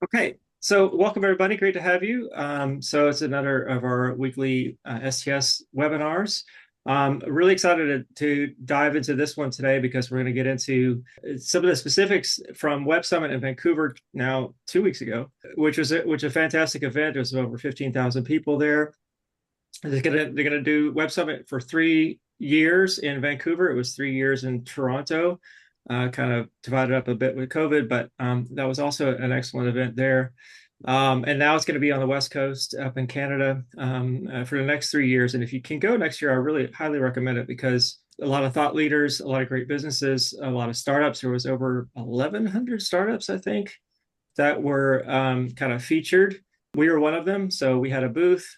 Okay, so welcome everybody. Great to have you. So it's another of our weekly STS webinars. Really excited to dive into this one today because we're going to get into some of the specifics from Web Summit in Vancouver now 2 weeks ago, which was a fantastic event. There was over 15,000 people there. They're gonna do Web Summit for 3 years in Vancouver. It was 3 years in Toronto, kind of divided up a bit with COVID, but that was also an excellent event there. And now it's going to be on the West Coast up in Canada for the next 3 years. And if you can go next year, I really highly recommend it because a lot of thought leaders, a lot of great businesses, a lot of startups. There was over 1,100 startups, I think, that were kind of featured. We were one of them, so we had a booth.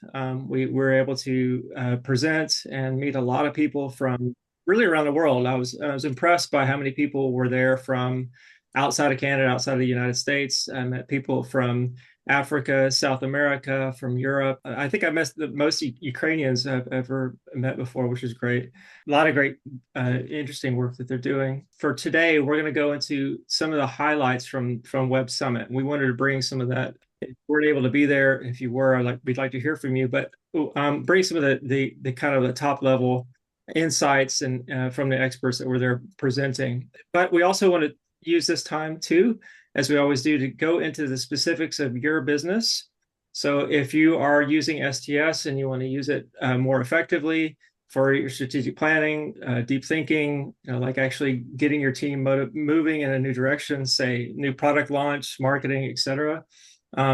We were able to present and meet a lot of people from really around the world. I was impressed by how many people were there from outside of Canada, outside of the United States. I met people from Africa, South America, from Europe. I think I met the most Ukrainians I've ever met before, which is great. A lot of great, interesting work that they're doing. For today, we're going to go into some of the highlights from Web Summit. We wanted to bring some of that. If you weren't able to be there, if you were, we'd like to hear from you. But bring some of the kind of the top level insights and from the experts that were there presenting. But we also want to use this time too, as we always do, to go into the specifics of your business. So if you are using STS and you want to use it more effectively for your strategic planning, deep thinking, like actually getting your team moving in a new direction, say new product launch, marketing, etc.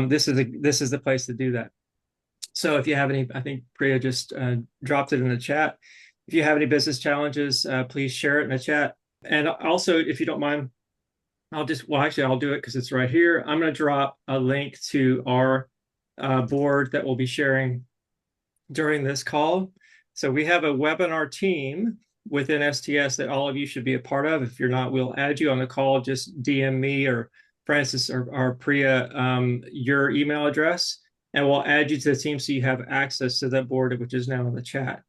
This is the place to do that. So if you have any, I think Priya just dropped it in the chat. If you have any business challenges, please share it in the chat. And also, if you don't mind, I'll do it because it's right here. I'm going to drop a link to our board that we'll be sharing during this call. So we have a webinar team within STS that all of you should be a part of. If you're not, we'll add you on the call. Just DM me or Francis or Priya your email address, and we'll add you to the team so you have access to that board, which is now in the chat.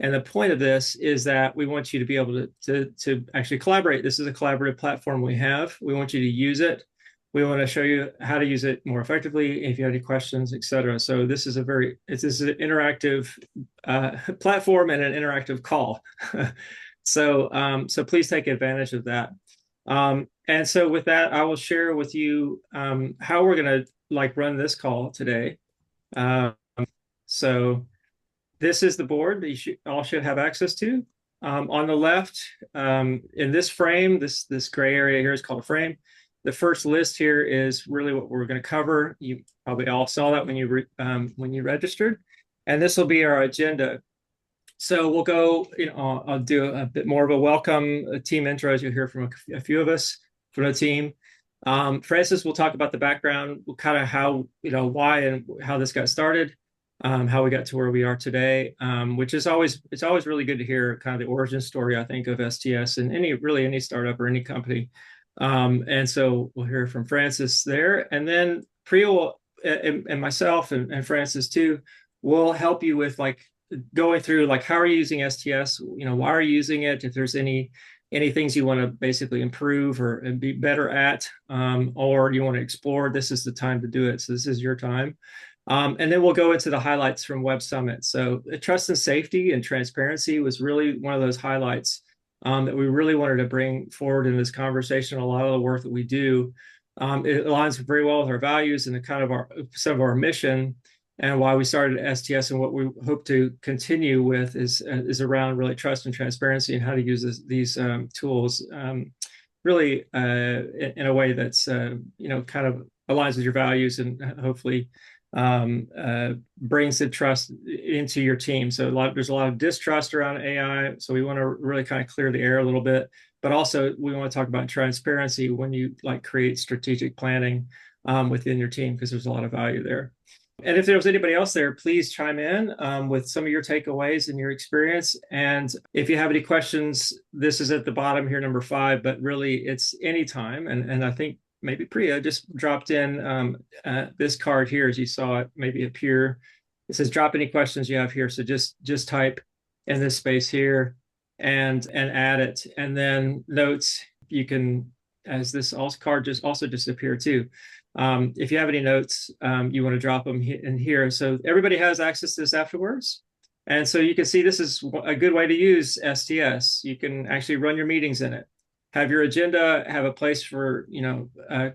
And the point of this is that we want you to be able to actually collaborate. This is a collaborative platform we have. We want you to use it. We want to show you how to use it more effectively, if you have any questions, et cetera. So this is an interactive platform and an interactive call. So please take advantage of that. And so with that, I will share with you how we're going to run this call today. So this is the board that you all should have access to. On the left, in this frame, this gray area here is called a frame. The first list here is really what we're going to cover. You probably all saw that when you registered, and this will be our agenda. So we'll go. I'll do a bit more of a welcome team intro, as you'll hear from a few of us from the team. Francis will talk about the background, kind of how, why and how this got started. How we got to where we are today, which is always really good to hear kind of the origin story, I think, of STS and any startup or any company. And so we'll hear from Francis there, and then Priya will, and myself and Francis too will help you with going through how are you using STS? Why are you using it? If there's any things you want to basically improve or be better at, or you want to explore, this is the time to do it. So this is your time. And then we'll go into the highlights from Web Summit. So trust and safety and transparency was really one of those highlights that we really wanted to bring forward in this conversation. A lot of the work that we do, it aligns very well with our values and some of our mission, and why we started STS, and what we hope to continue with is around really trust and transparency and how to use these tools really in a way that's kind of aligns with your values and hopefully brings the trust into your team. So there's a lot of distrust around AI. So we want to really kind of clear the air a little bit, but also we want to talk about transparency when you create strategic planning within your team, because there's a lot of value there. And if there's anybody else there, please chime in with some of your takeaways and your experience. And if you have any questions, this is at the bottom here, number 5, but really it's anytime. And I think maybe Priya just dropped in this card here, as you saw it maybe appear. It says, drop any questions you have here. So just type in this space here and add it. And then notes, you can, as this card just appeared too. If you have any notes, you want to drop them in here. So everybody has access to this afterwards. And so you can see this is a good way to use STS. You can actually run your meetings in it, have your agenda, have a place for,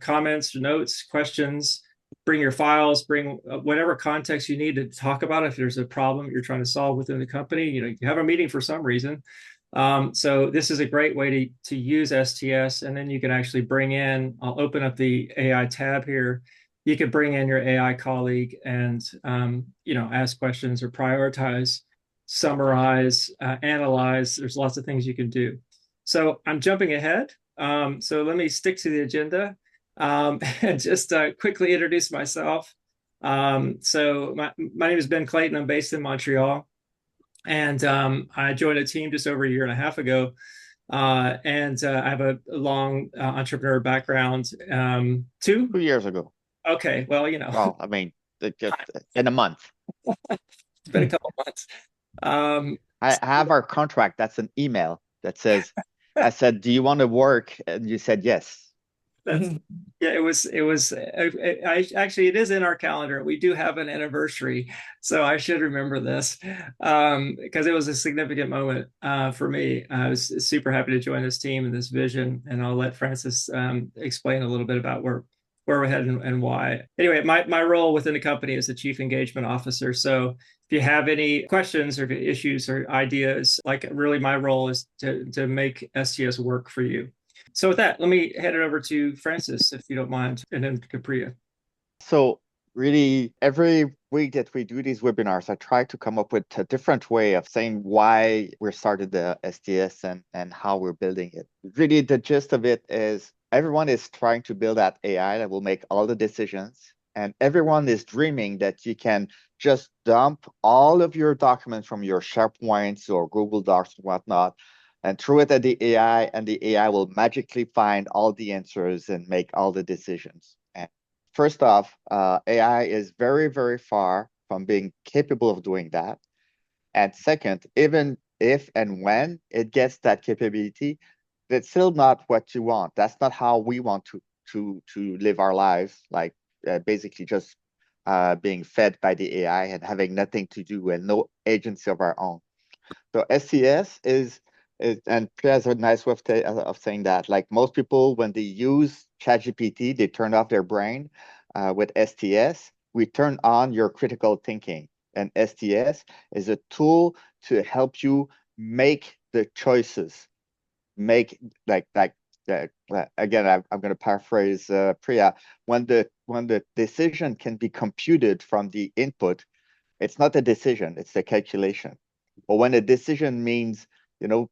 comments, notes, questions, bring your files, bring whatever context you need to talk about. If there's a problem you're trying to solve within the company, you have a meeting for some reason. So this is a great way to use STS, and then you can actually bring in, I'll open up the AI tab here. You could bring in your AI colleague and, ask questions or prioritize, summarize, analyze. There's lots of things you can do. So I'm jumping ahead. So let me stick to the agenda and just quickly introduce myself. So my name is Ben Clayton. I'm based in Montreal. And I joined a team just over a year and a half ago. And I have a long entrepreneur background too. 2 years ago. Okay, well, Well, I mean, just in a month. it's been a couple months. Um, I have our contract. That's an email that says, I said, do you want to work? And you said yes. That's yeah, it was actually it is in our calendar. We do have an anniversary, so I should remember this because it was a significant moment for me. I was super happy to join this team and this vision, and I'll let Francis explain a little bit about where we're headed and why. Anyway, my role within the company is the chief engagement officer. So if you have any questions or issues or ideas, like really my role is to make STS work for you. So with that, let me hand it over to Francis, if you don't mind, and then Capria. So really, every week that we do these webinars, I try to come up with a different way of saying why we started the STS and how we're building it. Really, the gist of it is everyone is trying to build that AI that will make all the decisions. And everyone is dreaming that you can just dump all of your documents from your SharePoints or Google Docs and whatnot and throw it at the AI, and the AI will magically find all the answers and make all the decisions. And first off, AI is very, very far from being capable of doing that. And second, even if and when it gets that capability, that's still not what you want. That's not how we want to live our lives, like basically just being fed by the AI and having nothing to do and no agency of our own. So SCS is and Priya has a nice way of saying that. Like most people, when they use ChatGPT, they turn off their brain. With STS, we turn on your critical thinking. And STS is a tool to help you make the choices. Make again, I'm going to paraphrase Priya. When the decision can be computed from the input, it's not a decision, it's a calculation. But when a decision means,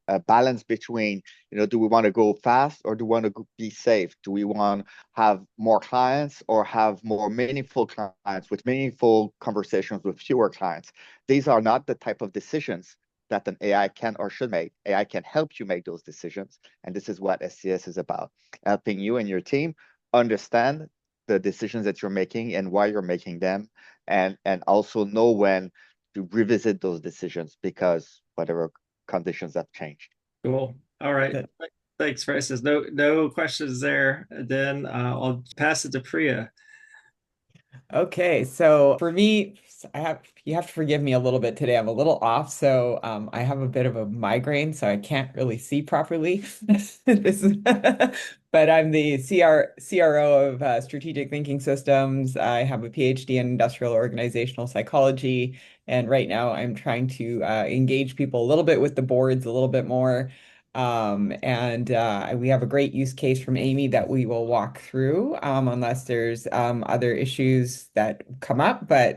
a balance between, do we want to go fast or do we want to be safe? Do we want to have more clients or have more meaningful clients with meaningful conversations with fewer clients? These are not the type of decisions that an AI can or should make. AI can help you make those decisions. And this is what SCS is about, helping you and your team understand the decisions that you're making and why you're making them, and also know when to revisit those decisions because whatever conditions have changed. Cool. All right. Thanks, Francis. No questions there. Then I'll pass it to Priya. Okay, so for me, you have to forgive me a little bit today. I'm a little off, so I have a bit of a migraine, so I can't really see properly. This is, but I'm the CRO of Strategic Thinking Systems. I have a PhD in industrial organizational psychology, and right now I'm trying to engage people a little bit with the boards, a little bit more. And we have a great use case from Amy that we will walk through, unless there's other issues that come up, but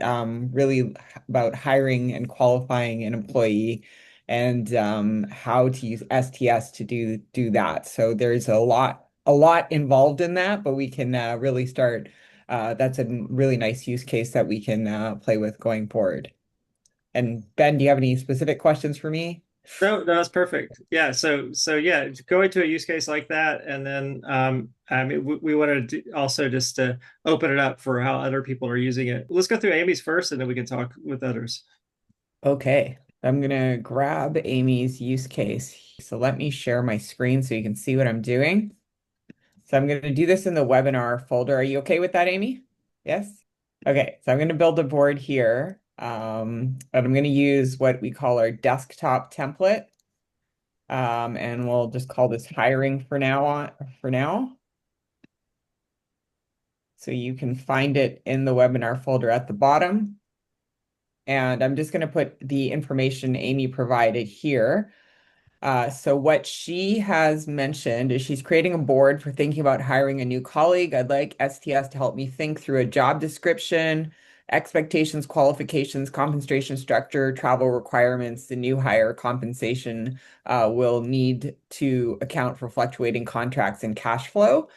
really about hiring and qualifying an employee and how to use STS to do that. So there's a lot involved in that, but we can really start. That's a really nice use case that we can play with going forward. And Ben, do you have any specific questions for me? No, that's perfect. Yeah. So yeah, going to a use case like that, and then I mean, we want to also just to open it up for how other people are using it. Let's go through Amy's first, and then we can talk with others. Okay, I'm gonna grab Amy's use case. So let me share my screen so you can see what I'm doing. So I'm going to do this in the webinar folder. Are you okay with that, Amy? Yes? Okay, so I'm going to build a board here. But I'm going to use what we call our desktop template. And we'll just call this hiring for now. So you can find it in the webinar folder at the bottom. And I'm just going to put the information Amy provided here. So what she has mentioned is she's creating a board for thinking about hiring a new colleague. I'd like STS to help me think through a job description, expectations, qualifications, compensation structure, travel requirements. The new hire compensation will need to account for fluctuating contracts and cash flow.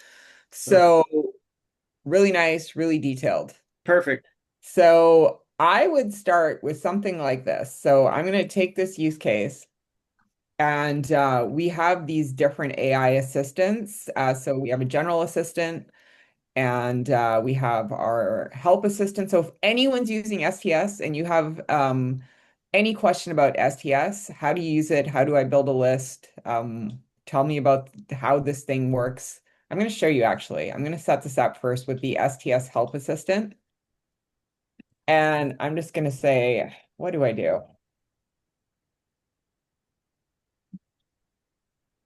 So really nice, really detailed. Perfect. So I would start with something like this. So I'm going to take this use case. And we have these different AI assistants. So we have a general assistant and we have our help assistant. So if anyone's using STS and you have any question about STS, how do you use it? How do I build a list? Tell me about how this thing works. I'm going to show you actually. I'm going to set this up first with the STS help assistant. And I'm just going to say, what do I do?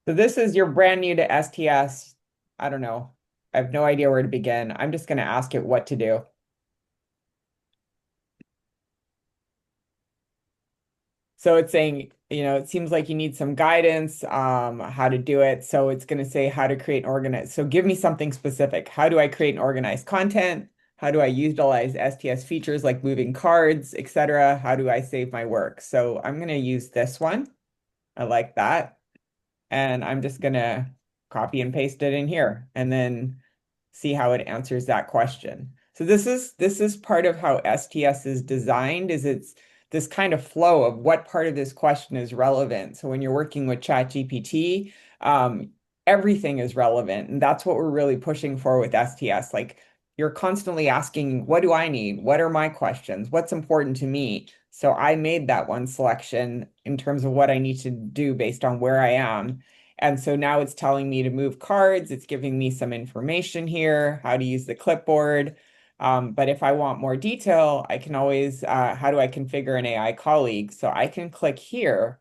So this is you're brand new to STS. I don't know. I have no idea where to begin. I'm just going to ask it what to do. So it's saying, it seems like you need some guidance, how to do it. So it's going to say how to create and organize. So give me something specific. How do I create and organize content? How do I utilize STS features like moving cards, etc.? How do I save my work? So I'm going to use this one. I like that. And I'm just going to copy and paste it in here and then see how it answers that question. So this is part of how STS is designed, is it's this kind of flow of what part of this question is relevant. So when you're working with ChatGPT, everything is relevant. And that's what we're really pushing for with STS. Like you're constantly asking, what do I need? What are my questions? What's important to me? So I made that one selection in terms of what I need to do based on where I am. And so now it's telling me to move cards. It's giving me some information here, how to use the clipboard. But if I want more detail, I can always, how do I configure an AI colleague? So I can click here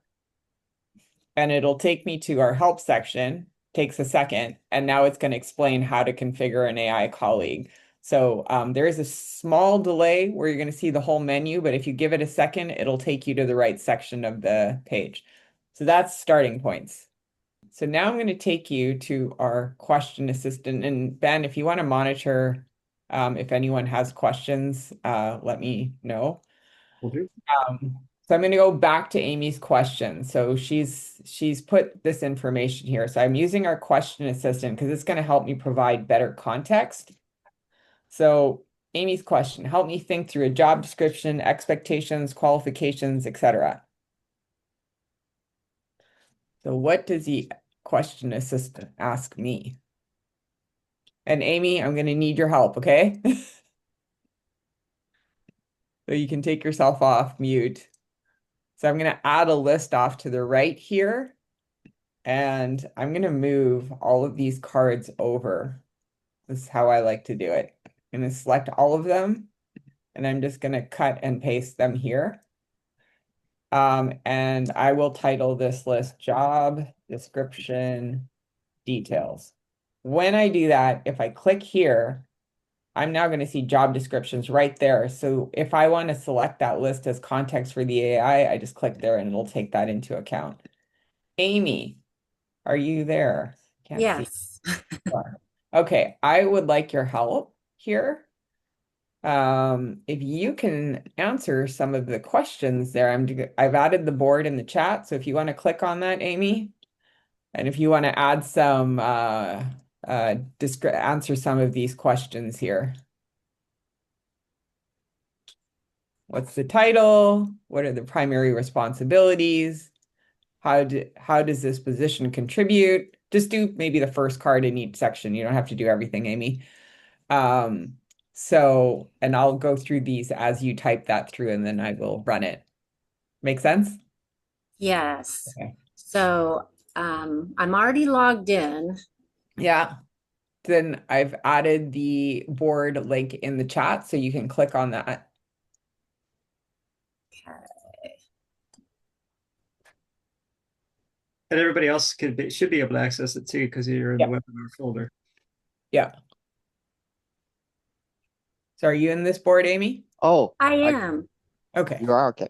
and it'll take me to our help section, takes a second, and now it's going to explain how to configure an AI colleague. So there is a small delay where you're going to see the whole menu, but if you give it a second, it'll take you to the right section of the page. So that's starting points. So now I'm going to take you to our question assistant. And Ben, if you want to monitor if anyone has questions, let me know. Will do. So I'm going to go back to Amy's question. So she's put this information here. So I'm using our question assistant because it's going to help me provide better context. So Amy's question, help me think through a job description, expectations, qualifications, etc. So what does the question assistant ask me? And Amy, I'm going to need your help, okay? So you can take yourself off mute. So I'm going to add a list off to the right here. And I'm going to move all of these cards over. This is how I like to do it. I'm going to select all of them. And I'm just going to cut and paste them here. And I will title this list job description details. When I do that, if I click here, I'm now going to see job descriptions right there. So if I want to select that list as context for the AI, I just click there and it'll take that into account. Amy, are you there? Can't see. Yes. Okay, I would like your help here. If you can answer some of the questions there, I've added the board in the chat. So if you want to click on that, Amy, and if you want to add some answer some of these questions here. What's the title? What are the primary responsibilities? How does this position contribute? Just do maybe the first card in each section. You don't have to do everything, Amy. And I'll go through these as you type that through and then I will run it. Make sense? Yes. Okay. So I'm already logged in. Yeah. Then I've added the board link in the chat so you can click on that. And everybody else should be able to access it too because you're in the Yeah. webinar folder. Yeah. So are you in this board, Amy? Oh, I am. Okay, you are okay.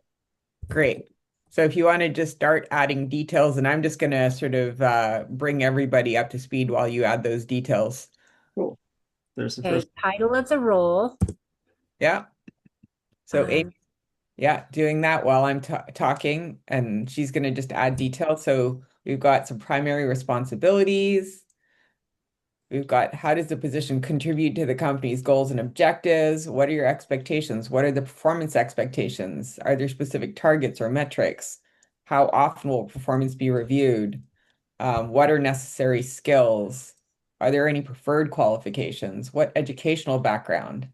great. So if you want to just start adding details, and I'm just going to sort of bring everybody up to speed while you add those details. Cool. There's the Okay, first. title of the role. Yeah. So Amy, Um, yeah, doing that while I'm talking, and she's going to just add details. So we've got some primary responsibilities. We've got how does the position contribute to the company's goals and objectives? What are your expectations? What are the performance expectations? Are there specific targets or metrics? How often will performance be reviewed? What are necessary skills? Are there any preferred qualifications? What educational background?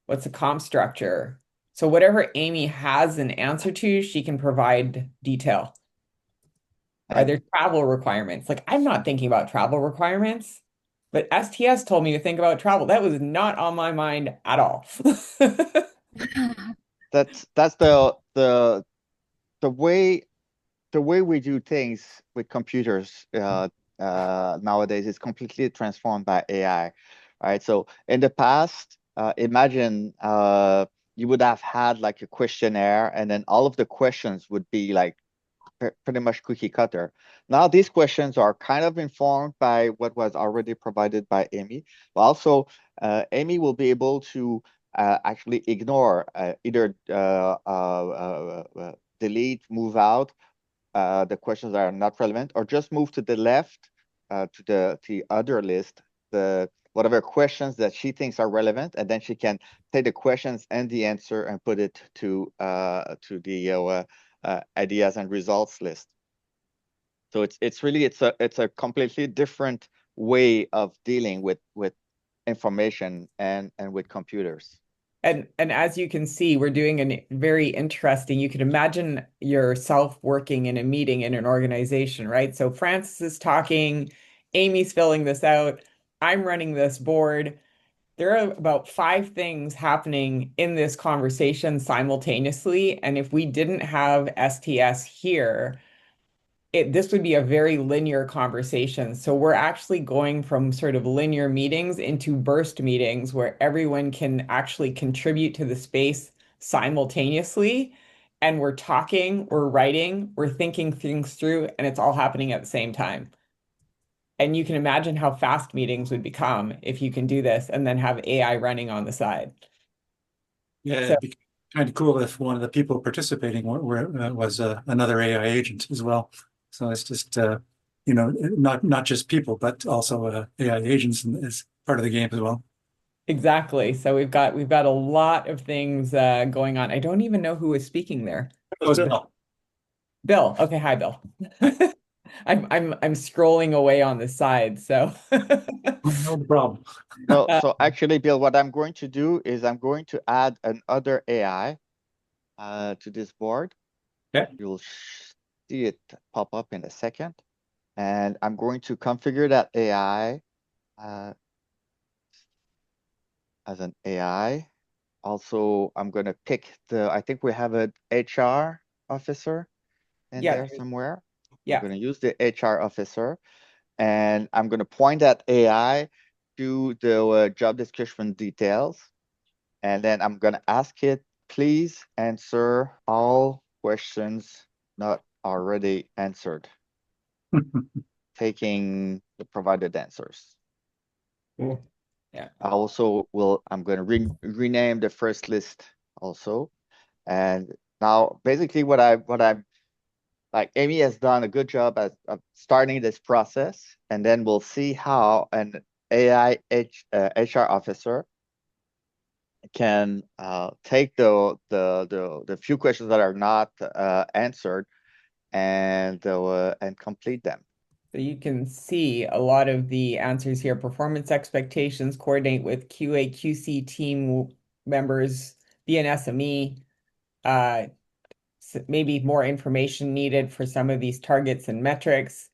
What's the comp structure? So whatever Amy has an answer to, she can provide detail. Are And there travel requirements? Like I'm not thinking about travel requirements, but STS told me to think about travel. That was not on my mind at all. that's the way we do things with computers nowadays is completely transformed by AI, right? So in the past, imagine you would have had like a questionnaire, and then all of the questions would be like pretty much cookie cutter. Now these questions are kind of informed by what was already provided by Amy, but also Amy will be able to actually ignore either delete, move out the questions that are not relevant, or just move to the left to the other list, the whatever questions that she thinks are relevant, and then she can take the questions and the answer and put it to the ideas and results list. So it's a completely different way of dealing with information and with computers. And as you can see, we're doing a very interesting, you can imagine yourself working in a meeting in an organization, right? So Francis is talking, Amy's filling this out, I'm running this board. There are about five things happening in this conversation simultaneously. And if we didn't have STS here, this would be a very linear conversation. So we're actually going from sort of linear meetings into burst meetings where everyone can actually contribute to the space simultaneously. And we're talking, we're writing, we're thinking things through, and it's all happening at the same time. And you can imagine how fast meetings would become if you can do this and then have AI running on the side. Yeah, So it'd be kind of cool if one of the people participating was another AI agent as well. So it's just not just people, but also AI agents as part of the game as well. exactly. So we've got a lot of things going on. I don't even know who is speaking there. That was Bill. Bill. Okay, hi Bill. I'm scrolling away on the side, so No problem. So, uh, so actually, Bill, what I'm going to do is I'm going to add another AI to this board. Okay. You'll see it pop up in a second. And I'm going to configure that AI as an AI. Also, I'm going to pick I think we have an HR officer in yeah, there somewhere. I'm yeah. going to use the HR officer, and I'm going to point that AI to the job description details. And then I'm going to ask it, please answer all questions not already answered, taking the provided answers. Cool. Yeah. I'm going to rename the first list also. And now basically what I'm like, Amy has done a good job of starting this process, and then we'll see how an AI HR officer can take the few questions that are not answered and complete them. So you can see a lot of the answers here. Performance expectations, coordinate with QA, QC team members, be an SME, maybe more information needed for some of these targets and metrics.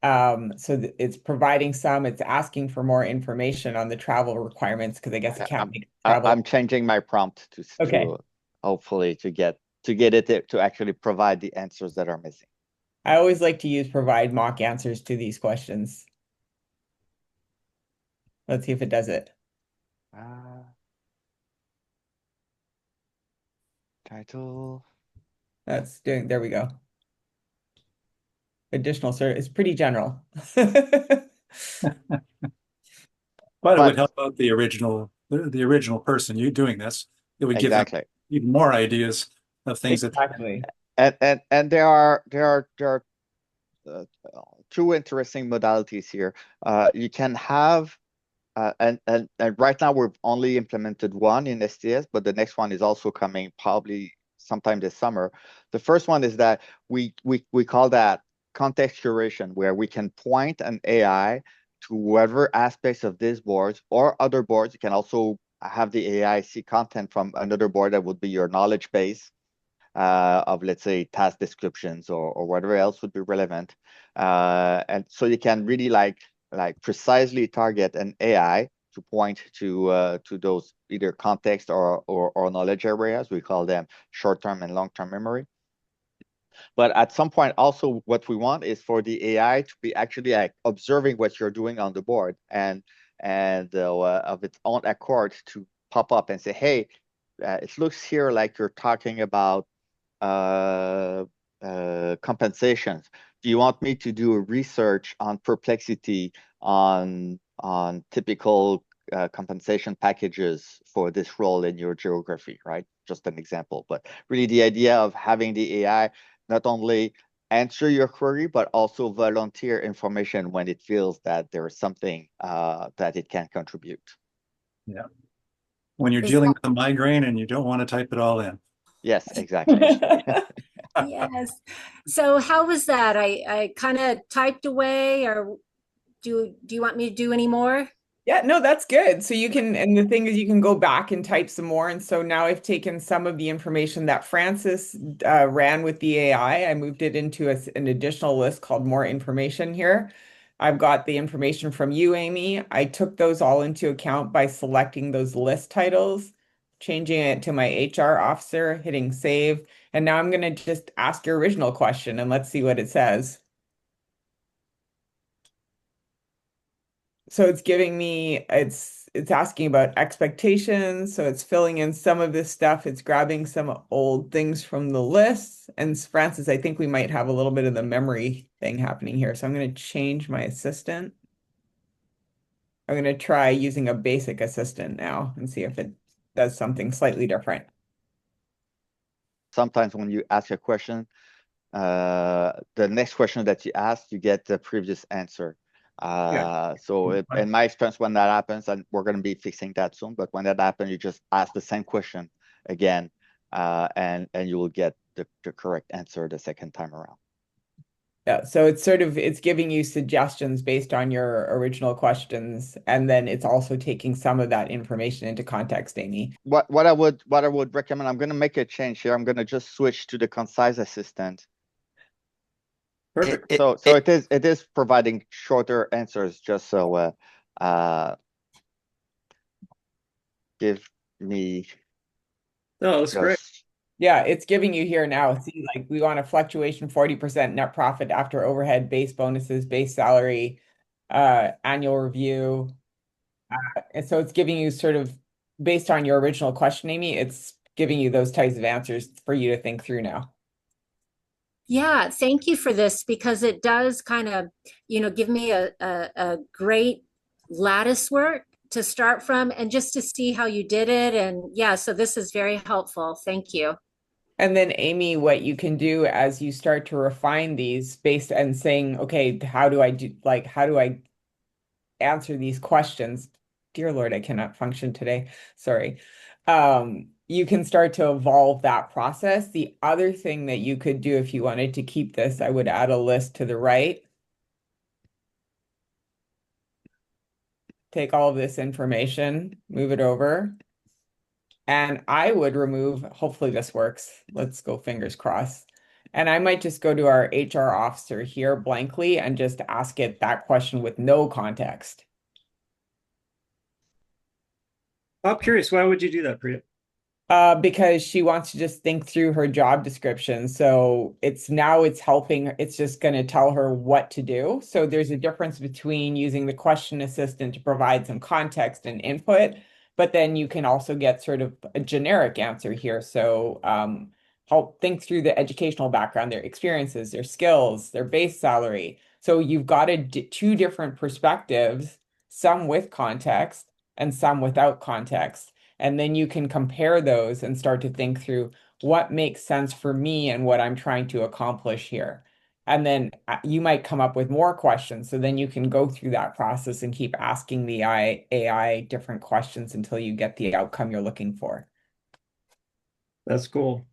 It's providing some, it's asking for more information on the travel requirements because I guess it can't make I'm travel. changing my prompt Okay. to hopefully to get it to actually provide the answers that are missing. I always like to use provide mock answers to these questions. Let's see if it does it. Title. That's doing, there we go. Additional search, it's pretty general. But it would But help out the original person you doing this. It would give them exactly. even more ideas of things that Exactly. And there are uh, two interesting modalities here. You can have and right now we've only implemented one in STS, but the next one is also coming probably sometime this summer. The first one is that we call that context curation, where we can point an AI to whatever aspects of this board or other boards. You can also have the AI see content from another board that would be your knowledge base of, let's say, task descriptions or whatever else would be relevant. And so you can really like precisely target an AI to point to those either context or knowledge areas. We call them short-term and long-term memory. But at some point, also, what we want is for the AI to be actually like observing what you're doing on the board and of its own accord to pop up and say, hey, it looks here like you're talking about uh, compensations. Do you want me to do a research on perplexity on typical compensation packages for this role in your geography, right? Just an example, but really the idea of having the AI not only answer your query, but also volunteer information when it feels that there is something that it can contribute. yeah. When you're Is dealing that, with a migraine and you don't want to type it all in. Yes, exactly. yes. So how was that? I kind of typed away, or do you want me to do any more? Yeah, no, that's good. So you can, and the thing is, you can go back and type some more. And so now I've taken some of the information that Francis ran with the AI. I moved it into an additional list called more information here. I've got the information from you, Amy. I took those all into account by selecting those list titles, changing it to my HR officer, hitting save. And now I'm going to just ask your original question and let's see what it says. So it's giving me it's asking about expectations, so it's filling in some of this stuff, it's grabbing some old things from the list. And Francis, I think we might have a little bit of the memory thing happening here, so I'm going to change my assistant. I'm going to try using a basic assistant now and see if it does something slightly different. Sometimes when you ask a question, the next question that you ask, you get the previous answer. In my experience, when that happens, and we're going to be fixing that soon, but when that happens, you just ask the same question again, and you will get the correct answer the second time around. Yeah, so it's giving you suggestions based on your original questions, and then it's also taking some of that information into context, Amy. What I would recommend, I'm going to make a change here. I'm going to just switch to the concise assistant. Perfect. It is providing shorter answers, just so give me Oh, that's great. Yeah, it's giving you here now. See, like we want a fluctuation 40% net profit after overhead, base bonuses, base salary, annual review. And so it's giving you sort of based on your original question, Amy, it's giving you those types of answers for you to think through now. Yeah, thank you for this because it does kind of, give me a great lattice work to start from and just to see how you did it. And yeah, so this is very helpful. Thank you. And then Amy, what you can do as you start to refine these based and saying, okay, how do I answer these questions? Dear Lord, I cannot function today. Sorry. You can start to evolve that process. The other thing that you could do if you wanted to keep this, I would add a list to the right. Take all of this information, move it over. And I would remove, hopefully this works. Let's go fingers crossed. And I might just go to our HR officer here blankly and just ask it that question with no context. I'm curious, why would you do that, Priya? Because she wants to just think through her job description. So it's helping, it's just going to tell her what to do. So there's a difference between using the question assistant to provide some context and input, but then you can also get sort of a generic answer here. So help think through the educational background, their experiences, their skills, their base salary. So you've got two different perspectives, some with context and some without context. And then you can compare those and start to think through what makes sense for me and what I'm trying to accomplish here. And then you might come up with more questions. So then you can go through that process and keep asking the AI different questions until you get the outcome you're looking for. That's cool.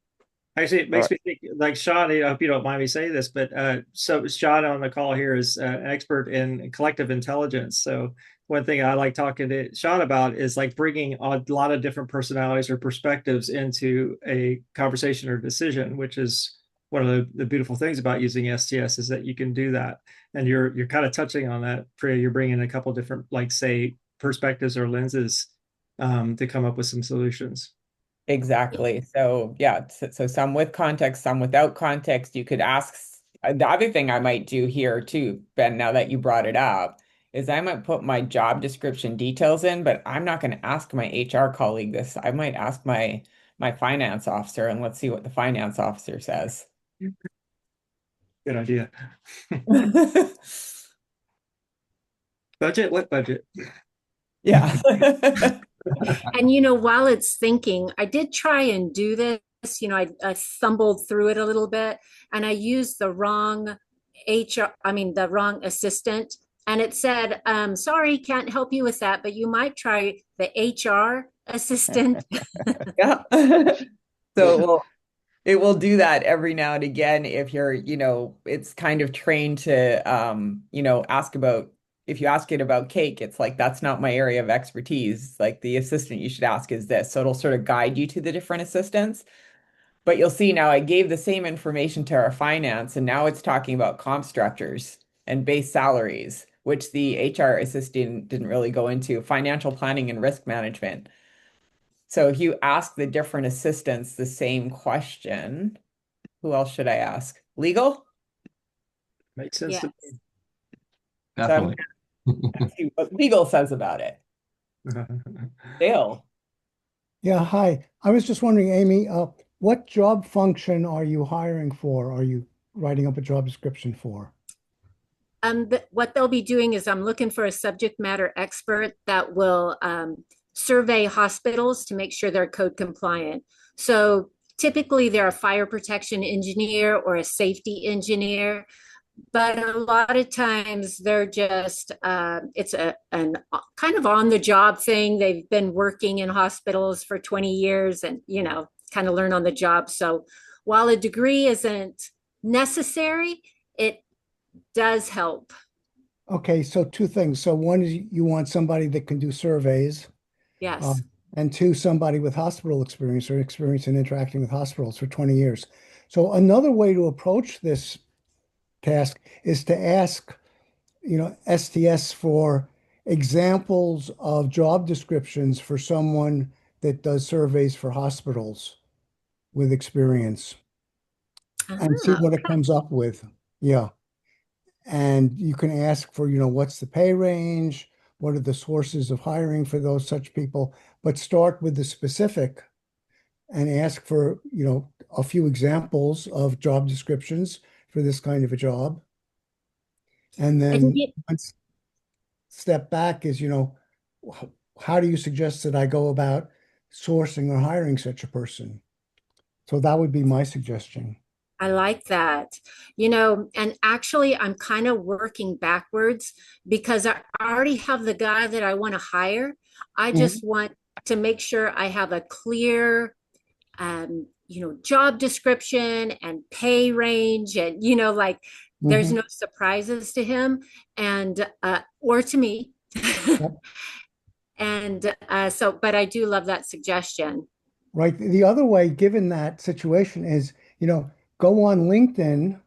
Actually, it All makes right. me think, like Sean, I hope you don't mind me saying this, but so Sean on the call here is an expert in collective intelligence. So one thing I like talking to Sean about is like bringing a lot of different personalities or perspectives into a conversation or decision, which is one of the beautiful things about using STS is that you can do that. And you're kind of touching on that, Priya. You're bringing a couple different, like say, perspectives or lenses to come up with some solutions. Exactly. So yeah, so some with context, some without context. You could ask the other thing I might do here too, Ben, now that you brought it up, is I might put my job description details in, but I'm not going to ask my HR colleague this. I might ask my finance officer, and let's see what the finance officer says. Good idea. Budget? What budget? Yeah. And while it's thinking, I did try and do this. I stumbled through it a little bit, and I used the wrong the wrong assistant. And it said, sorry, can't help you with that, but you might try the HR assistant. Yeah. So it will do that every now and again if it's kind of trained to ask about if you ask it about cake, it's like that's not my area of expertise. Like the assistant you should ask is this. So it'll sort of guide you to the different assistants. But you'll see now I gave the same information to our finance, and now it's talking about comp structures and base salaries, which the HR assistant didn't really go into, financial planning and risk management. So if you ask the different assistants the same question, who else should I ask? Legal? Makes sense Yeah. to So I'm Definitely. gonna see what legal says about it. me. Dale. Yeah, hi. I was just wondering, Amy, what job function are you hiring for? Are you writing up a job description for? What they'll be doing is I'm looking for a subject matter expert that will survey hospitals to make sure they're code compliant. So typically they're a fire protection engineer or a safety engineer, but a lot of times they're just it's an kind of on the job thing. They've been working in hospitals for 20 years and kind of learn on the job. So while a degree isn't necessary, it does help. Okay, so two things. So one is you want somebody that can do surveys, Yes. and two, somebody with hospital experience or experience in interacting with hospitals for 20 years. So another way to approach this task is to ask, STS for examples of job descriptions for someone that does surveys for hospitals with experience and see what it Okay. comes up with. Yeah. And you can ask for, what's the pay range? What are the sources of hiring for those such people? But start with the specific and ask for, a few examples of job descriptions for this kind of a job. And And then one step back is, how do you suggest that I go about sourcing or hiring such a person? So that would be my suggestion. I like that. And actually, I'm kind of working backwards because I already have the guy that I want to hire. I Mhm. just want to make sure I have a clear, job description and pay range, and like there's Mhm. no surprises to him and or to me. Yep. And but I do love that suggestion. Right. The other way, given that situation, is, go on LinkedIn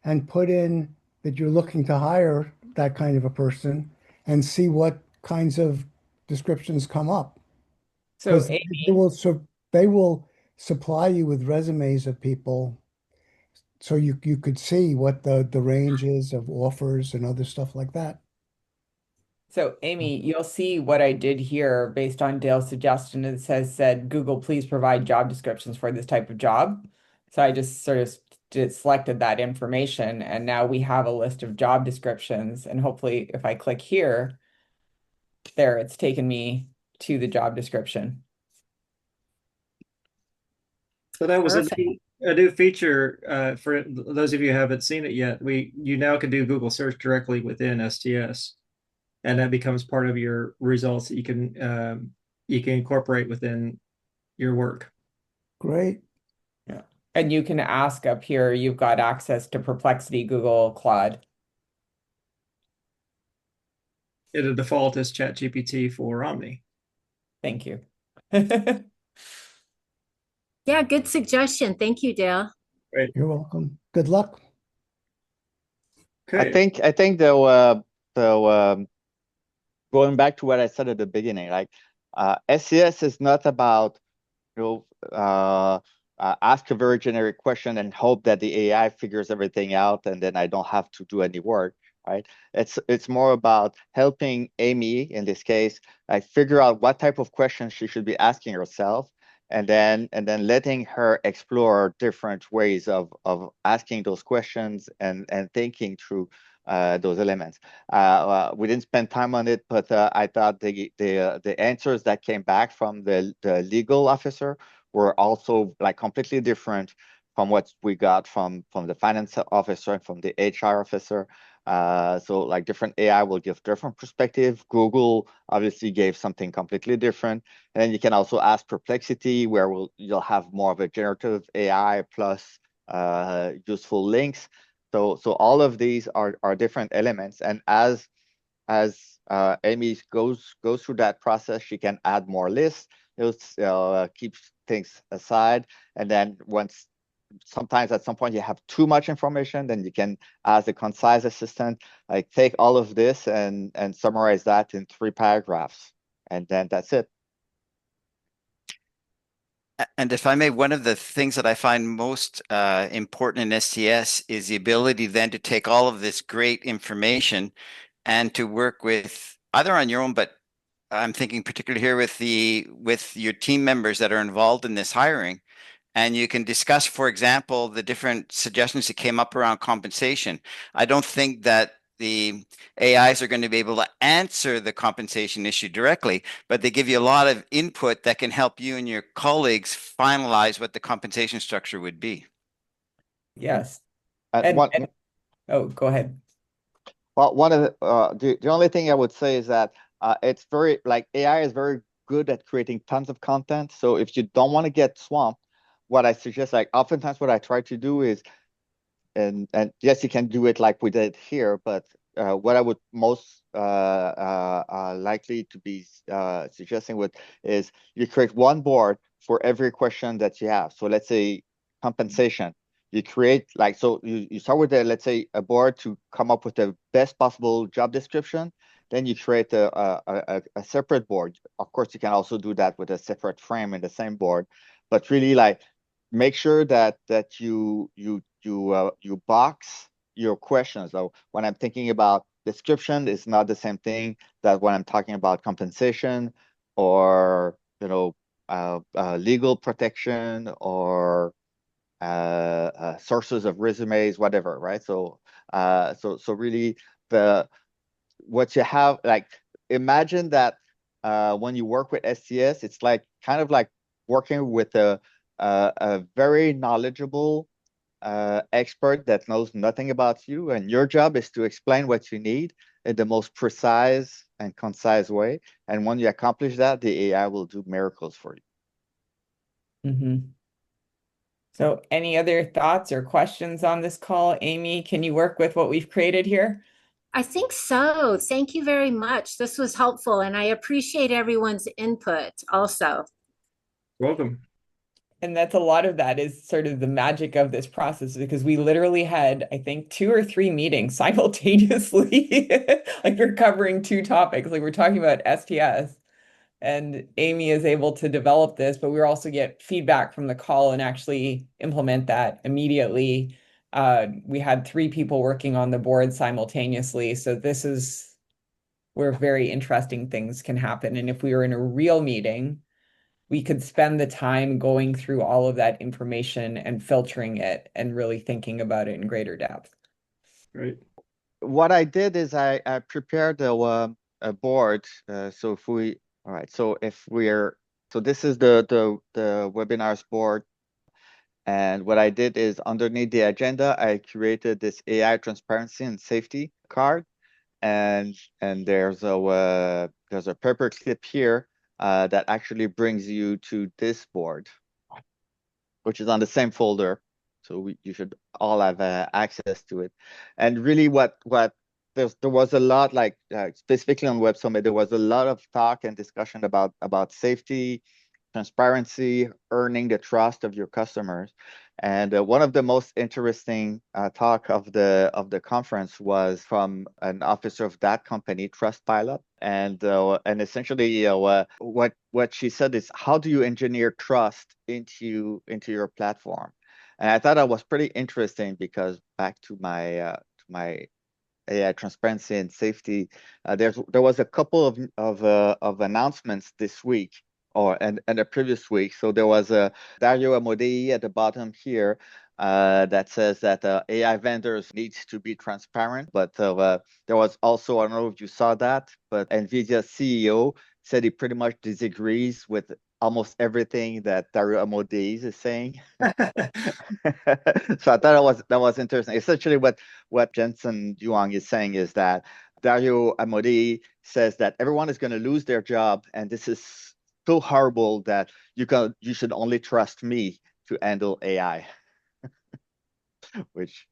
and put in that you're looking to hire that kind of a person and see what kinds of descriptions come up. So Because Amy, they will supply you with resumes of people so you could see what the range is of offers and other stuff like that. You'll see what I did here based on Dale's suggestion. It said Google, please provide job descriptions for this type of job. So I just sort of selected that information, and now we have a list of job descriptions. And hopefully, if I click here, there, it's taken me to the job description. So that was Perfect. a new feature for those of you who haven't seen it yet. You now can do Google search directly within STS, and that becomes part of your results that you can incorporate within your work. Great. Yeah. And you can ask up here, you've got access to Perplexity, Google, Claude. The default is ChatGPT for Omni. Thank you. Yeah, good suggestion. Thank you, Dale. Right. You're welcome. Good luck. Okay. I think though going back to what I said at the beginning, like SES is not about you know ask a very generic question and hope that the AI figures everything out and then I don't have to do any work, right? It's more about helping Amy in this case, like figure out what type of questions she should be asking herself, and then letting her explore different ways of asking those questions and thinking through those elements. We didn't spend time on it, but I thought the answers that came back from the legal officer were also like completely different from what we got from the finance officer and from the HR officer. So like different AI will give different perspective. Google obviously gave something completely different. And then you can also ask Perplexity, where you'll have more of a generative AI plus useful links. So all of these are different elements, and as Amy goes through that process, she can add more lists. Keep things aside, and then sometimes at some point you have too much information, then you can ask the concise assistant, like take all of this and summarize that in 3 paragraphs, and then that's it. And if I may, one of the things that I find most important in STS is the ability then to take all of this great information and to work with either on your own, but I'm thinking particularly here with your team members that are involved in this hiring. And you can discuss, for example, the different suggestions that came up around compensation. I don't think that the AIs are going to be able to answer the compensation issue directly, but they give you a lot of input that can help you and your colleagues finalize what the compensation structure would be. Yes. And Oh, go ahead. well, one of the only thing I would say is that it's very like AI is very good at creating tons of content. So if you don't want to get swamped, what I suggest, like oftentimes what I try to do is, and yes, you can do it like we did here, but what I would most likely to be suggesting is you create one board for every question that you have. So let's say compensation. You create like, so you start with let's say a board to come up with the best possible job description. Then you create a separate board. Of course, you can also do that with a separate frame in the same board, but really like make sure that you box your questions. So when I'm thinking about description, it's not the same thing that when I'm talking about compensation or legal protection or sources of resumes, whatever, right? So really what you have, like imagine that when you work with STS, it's like kind of like working with a very knowledgeable expert that knows nothing about you, and your job is to explain what you need in the most precise and concise way. And when you accomplish that, the AI will do miracles for you. Mm-hmm. So any other thoughts or questions on this call? Amy, can you work with what we've created here? I think so. Thank you very much. This was helpful, and I appreciate everyone's input also. Welcome. And that's a lot of that is sort of the magic of this process because we literally had, I think, 2 or 3 meetings simultaneously. Like we're covering 2 topics. Like we're talking about STS and Amy is able to develop this, but we also get feedback from the call and actually implement that immediately. We had 3 people working on the board simultaneously. So this is where very interesting things can happen. And if we were in a real meeting, we could spend the time going through all of that information and filtering it and really thinking about it in greater depth. Right. What I did is I prepared a board. So if we, all right, so if we're, so this is the webinars board. And what I did is underneath the agenda, I created this AI transparency and safety card. And there's a paper clip here that actually brings you to this board, which is on the same folder. So you should all have access to it. And really there was a lot, like specifically on Web Summit, there was a lot of talk and discussion about safety, transparency, earning the trust of your customers. And one of the most interesting talk of the conference was from an officer of that company, Trustpilot, and essentially, what she said is, how do you engineer trust into your platform? And I thought that was pretty interesting because back to my AI transparency and safety, there was a couple of announcements this week and the previous week. So there was a Dario Amodei at the bottom here that says that AI vendors needs to be transparent. But there was also, I don't know if you saw that, but NVIDIA's CEO said he pretty much disagrees with almost everything that Dario Amodei is saying. So I thought that was interesting. Essentially, what Jensen Huang is saying is that Dario Amodei says that everyone is going to lose their job, and this is so horrible that you should only trust me to handle AI, which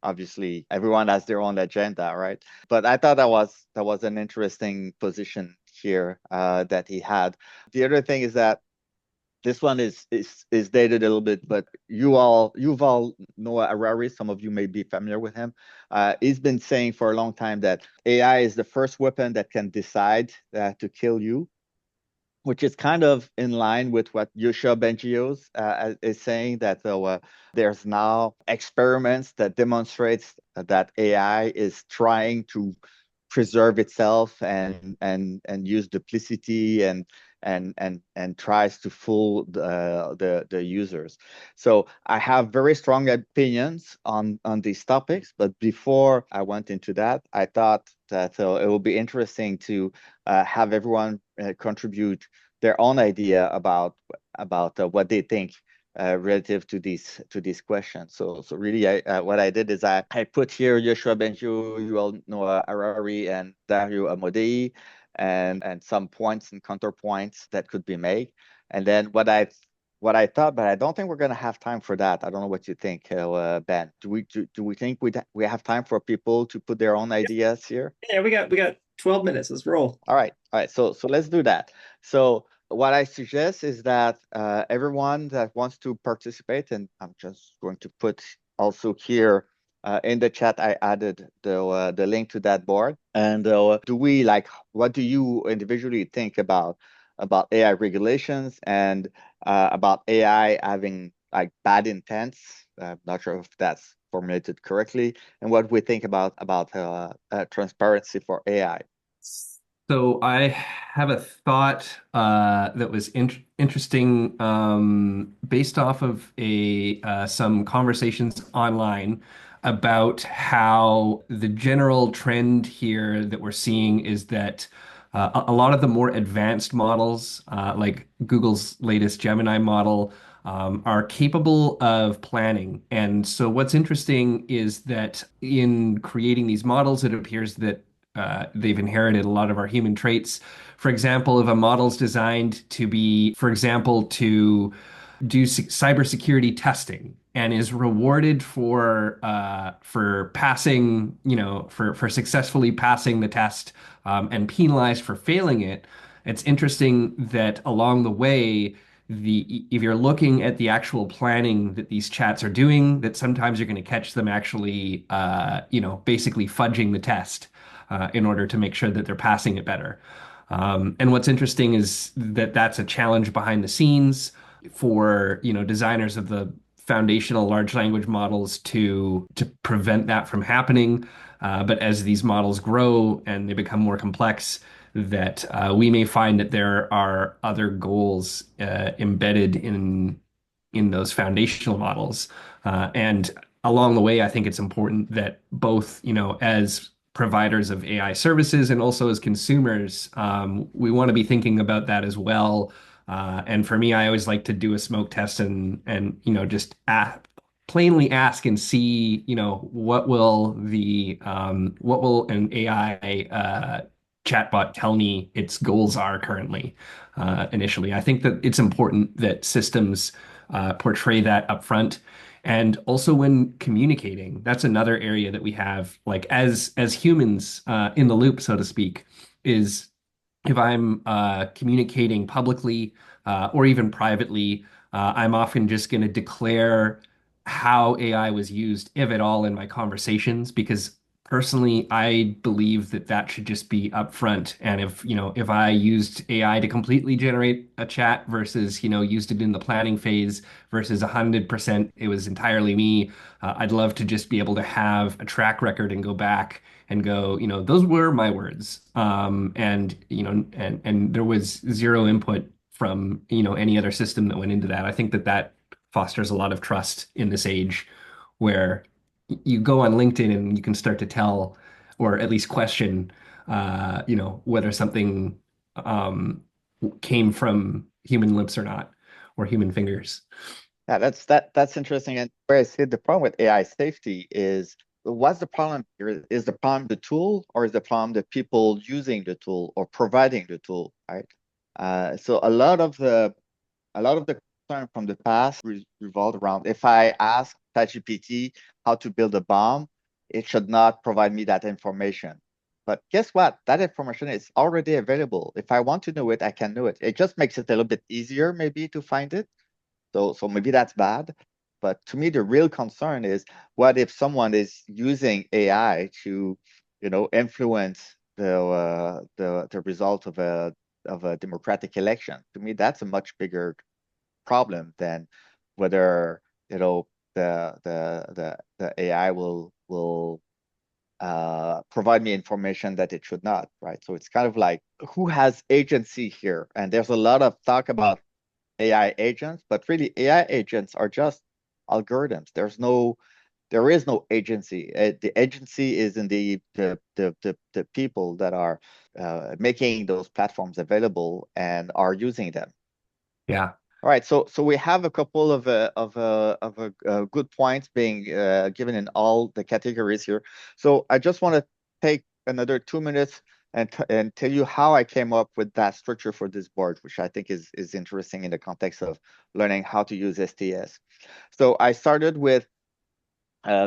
obviously everyone has their own agenda, right? But I thought that was an interesting position here that he had. The other thing is that this one is dated a little bit, but Yuval Noah Harari, some of you may be familiar with him. He's been saying for a long time that AI is the first weapon that can decide to kill you, which is kind of in line with what Yosha Bengio's is saying, that there's now experiments that demonstrates that AI is trying to preserve itself and use duplicity and tries to fool the users. So I have very strong opinions on these topics, but before I went into that, I thought that it would be interesting to have everyone contribute their own idea about what they think relative to these questions. So really, what I did is I put here Yoshua Bengio, Yuval Noah Harari, and Dario Amodei, and some points and counterpoints that could be made. And then what I thought, but I don't think we're going to have time for that. I don't know what you think, Ben. Do we think we have time for people to put their own ideas here? Yeah, we got 12 minutes. Let's roll. All right. So let's do that. So what I suggest is that everyone that wants to participate, and I'm just going to put also here in the chat, I added the link to that board. And what do you individually think about AI regulations and about AI having like bad intents? I'm not sure if that's formulated correctly, and what we think about transparency for AI. So I have a thought that was interesting based off of some conversations online about how the general trend here that we're seeing is that a lot of the more advanced models, like Google's latest Gemini model, are capable of planning. And so what's interesting is that in creating these models, it appears that they've inherited a lot of our human traits. For example, if a model's designed to be, for example, to do cybersecurity testing and is rewarded for passing, for successfully passing the test, and penalized for failing it, it's interesting that along the way, if you're looking at the actual planning that these chats are doing, that sometimes you're going to catch them actually, basically fudging the test in order to make sure that they're passing it better. And what's interesting is that that's a challenge behind the scenes for, designers of the foundational large language models to prevent that from happening. But as these models grow and they become more complex, that we may find that there are other goals embedded in those foundational models. And along the way, I think it's important that both, as providers of AI services and also as consumers, we want to be thinking about that as well. And for me, I always like to do a smoke test and just plainly ask and see, what will an AI chatbot tell me its goals are currently initially. I think that it's important that systems portray that upfront. And also when communicating, that's another area that we have, like as humans in the loop, so to speak, is if I'm communicating publicly or even privately, I'm often just going to declare how AI was used, if at all, in my conversations, because personally, I believe that that should just be upfront. And if I used AI to completely generate a chat versus, used it in the planning phase versus 100%, it was entirely me. I'd love to just be able to have a track record and go back and go, those were my words. And there was zero input from, any other system that went into that. I think that that fosters a lot of trust in this age where you go on LinkedIn and you can start to tell, or at least question, whether something came from human lips or not, or human fingers. Yeah, that's interesting. And where I see the problem with AI safety is, what's the problem here? Is the problem the tool, or is the problem the people using the tool or providing the tool, right? So a lot of the concern from the past revolved around, if I ask ChatGPT how to build a bomb, it should not provide me that information. But guess what? That information is already available. If I want to know it, I can know it. It just makes it a little bit easier maybe to find it. So maybe that's bad. But to me, the real concern is, what if someone is using AI to, influence the result of a democratic election? To me, that's a much bigger problem than whether, the AI will provide me information that it should not, right? So it's kind of like, who has agency here? And there's a lot of talk about AI agents, but really AI agents are just algorithms. There is no agency. The agency is in the people that are making those platforms available and are using them. Yeah. All right, so we have a couple of good points being given in all the categories here. So I just want to take another 2 minutes and tell you how I came up with that structure for this board, which I think is interesting in the context of learning how to use STS. So I started with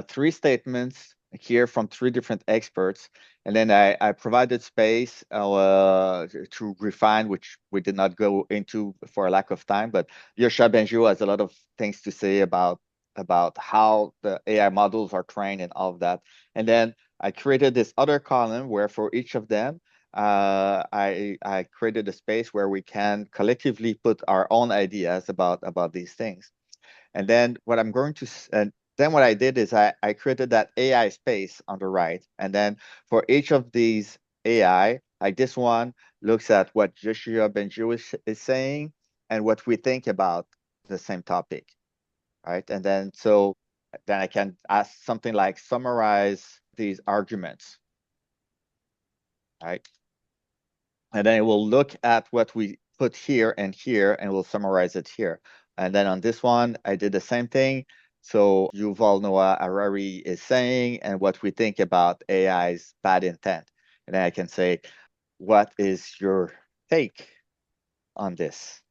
3 statements here from 3 different experts, and then I provided space to refine, which we did not go into for a lack of time. But Yosha Benjo has a lot of things to say about how the AI models are trained and all of that. And then I created this other column where for each of them, I created a space where we can collectively put our own ideas about these things. And then what I'm going to then what I did is I created that AI space on the right. And then for each of these AI, like this one looks at what Joshua Benju is saying and what we think about the same topic, right? And then then I can ask something like, summarize these arguments, right? And then it will look at what we put here and we'll summarize it here. And then on this one, I did the same thing. So Yuval Noah Harari is saying, and what we think about AI's bad intent. And then I can say, what is your take on this?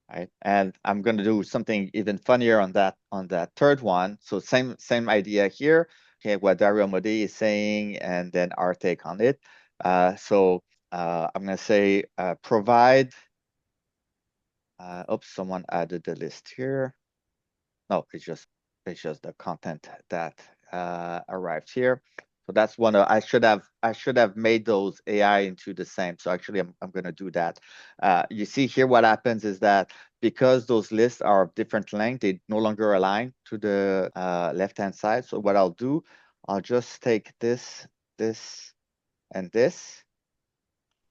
Right? And I'm going to do something even funnier on that third one. So same idea here. Okay, what Dario Modi is saying, and then our take on it. I'm going to say, provide Oops, someone added the list here. No, it's just the content that arrived here. So that's one of, I should have made those AI into the same. So actually I'm gonna do that. You see here what happens is that because those lists are of different length, they no longer align to the left-hand side. So what I'll do, I'll just take this, and this.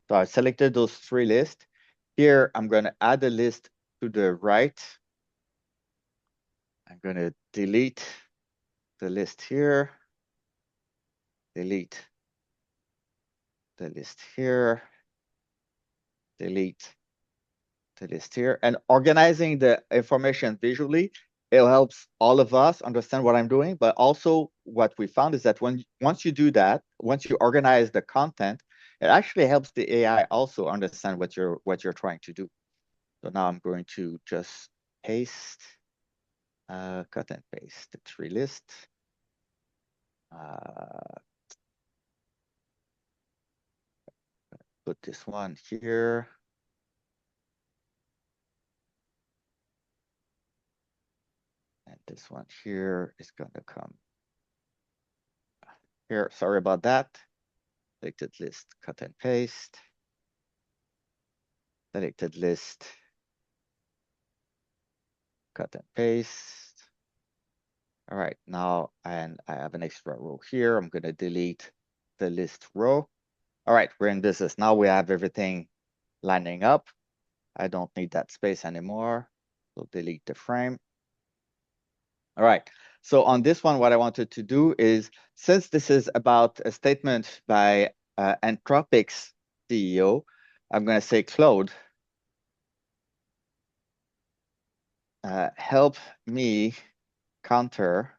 So I selected those three lists. Here, I'm going to add a list to the right. I'm going to delete the list here. Delete the list here. Delete the list here. And organizing the information visually, it helps all of us understand what I'm doing. But also what we found is that once you do that, once you organize the content, it actually helps the AI also understand what you're trying to do. So now I'm going to just paste, cut and paste the tree list. Put this one here. And this one here is going to come here. Sorry about that. Selected list, cut and paste. Selected list, cut and paste. All right, now, and I have an extra row here. I'm going to delete the list row. All right, we're in business. Now we have everything lining up. I don't need that space anymore. So delete the frame. All right. So on this one, what I wanted to do is, since this is about a statement by Anthropic's CEO, I'm going to say, Claude, help me counter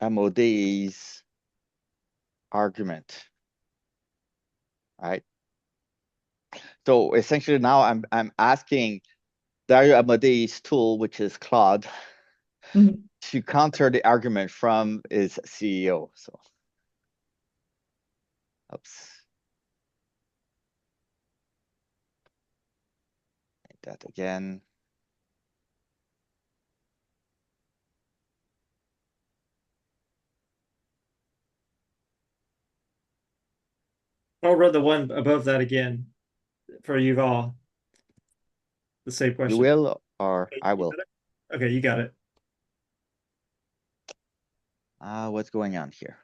MOD's argument. All right. So essentially now I'm asking Dario Amodei's tool, which is Claude, to counter the argument from his CEO. So, oops. Make that again. I'll run the one above that again for Yuval. The same question. You will, or I will? Okay, you got it. What's going on here?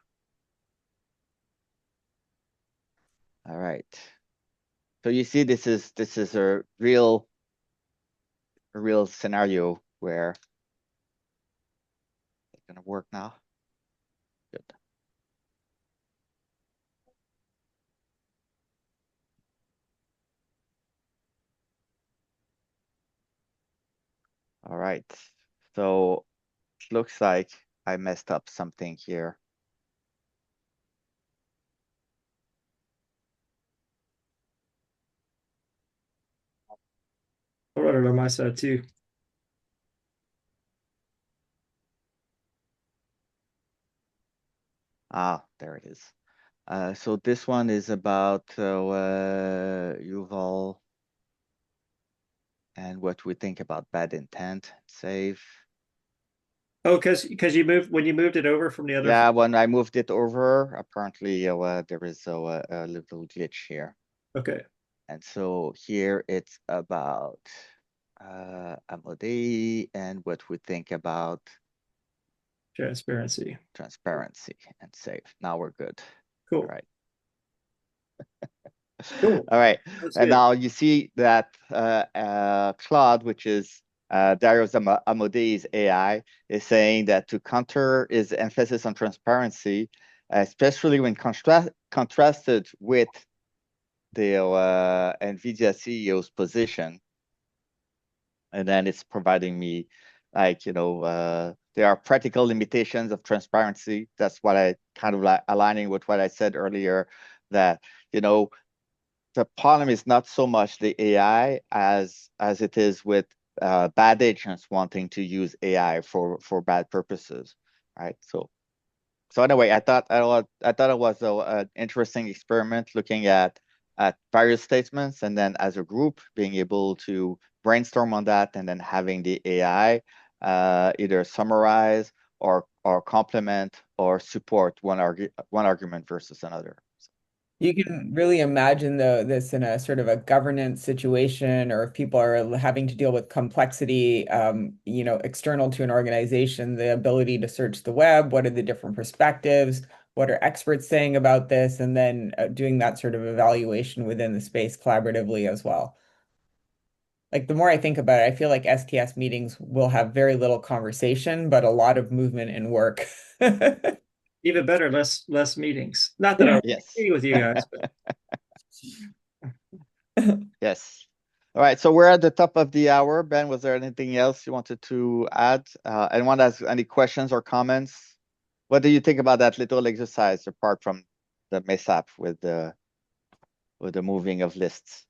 All right. So you see, this is a real scenario where it's gonna work now. Good. All right. So it looks like I messed up something here. I'll run it on my side too. There it is. So this one is about Yuval and what we think about bad intent. Save. Oh, because you moved when you moved it over from the other. Yeah, when I moved it over, apparently there is a little glitch here. Okay. And so here it's about Amodei and what we think about transparency and save. Now we're good. Cool. All right. Cool. All right. That's And good. now you see that Claude, which is Darius Amodei's AI, is saying that to counter his emphasis on transparency, especially when contrasted with the NVIDIA CEO's position, and then it's providing me like, there are practical limitations of transparency. That's what I kind of like aligning with what I said earlier, that, the problem is not so much the AI as it is with bad agents wanting to use AI for bad purposes, right? So anyway, I thought it was an interesting experiment looking at at various statements, and then as a group being able to brainstorm on that, and then having the AI either summarize or complement or support one argument versus another. You can really imagine this in a sort of a governance situation, or if people are having to deal with complexity, external to an organization, the ability to search the web, what are the different perspectives, what are experts saying about this, and then doing that sort of evaluation within the space collaboratively as well. Like the more I think about it, I feel like STS meetings will have very little conversation, but a lot of movement and work. Even better, less meetings. Not that I Yes. agree with you guys, but Yes. All right, so we're at the top of the hour. Ben, was there anything else you wanted to add? Anyone has any questions or comments? What do you think about that little exercise apart from the mishap with the moving of lists?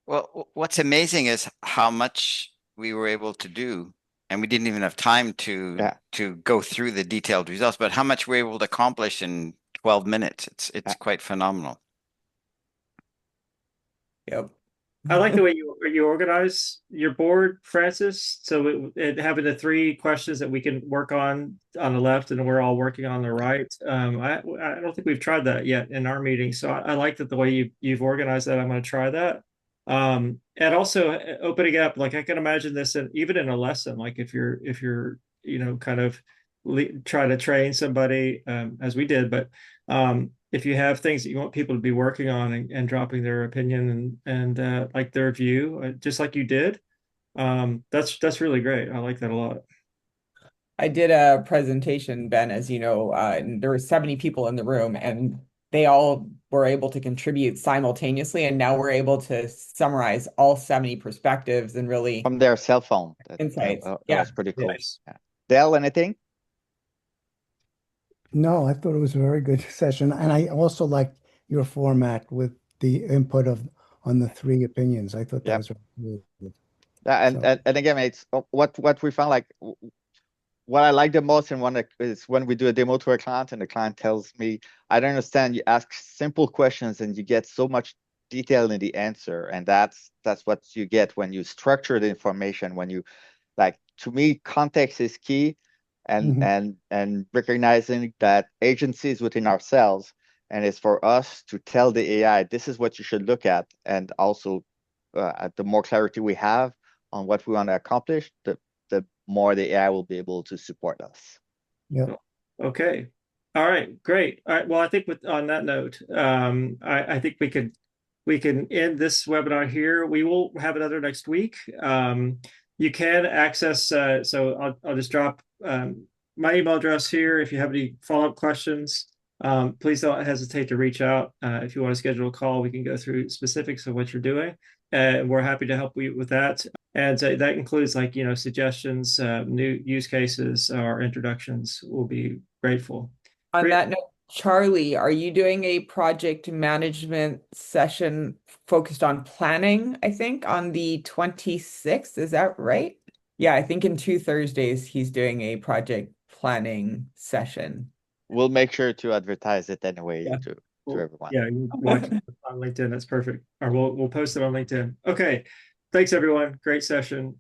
Well, what's amazing is how much we were able to do, and we didn't even have time to go through the detailed results, but how much we're able to accomplish in 12 minutes. It's quite phenomenal. Yep. I like the way you organize your board, Francis. So having the 3 questions that we can work on the left, and we're all working on the right. I don't think we've tried that yet in our meeting, so I like that the way you've organized that. I'm going to try that. And also opening up, like I can imagine this even in a lesson, like if you're kind of try to train somebody as we did, but if you have things that you want people to be working on and dropping their opinion and like their view, just like you did, that's really great. I like that a lot. I did a presentation, Ben, as you know, and there were 70 people in the room, and they all were able to contribute simultaneously, and now we're able to summarize all 70 perspectives and really From their cell phone. insights. That Yeah. was pretty cool. Nice. Yeah. Dell, anything? No, I thought it was a very good session, and I also liked your format with the input on the 3 opinions. I thought that was really good. Yeah, and again, it's what we found, like what I like the most in one is when we do a demo to a client and the client tells me, I don't understand, you ask simple questions and you get so much detail in the answer. And that's what you get when you structure the information, when you, like, to me, context is key, and recognizing that agency is within ourselves, and it's for us to tell the AI, this is what you should look at. And also the more clarity we have on what we want to accomplish, the more the AI will be able to support us. Yeah. Okay. All right. Great. All right. Well, I think on that note, I think we can end this webinar here. We will have another next week. You can access. So I'll just drop my email address here. If you have any follow-up questions, please don't hesitate to reach out. If you want to schedule a call, we can go through specifics of what you're doing. We're happy to help you with that. And that includes, like, suggestions, new use cases, or introductions. We'll be grateful. On that note, Charlie, are you doing a project management session focused on planning, I think, on the 26th? Is that right? Yeah, I think in 2 Thursdays, he's doing a project planning session. We'll make sure to advertise it anyway to everyone. Yeah, you watch it on LinkedIn. That's perfect. Or we'll post it on LinkedIn. Okay. Thanks, everyone. Great session.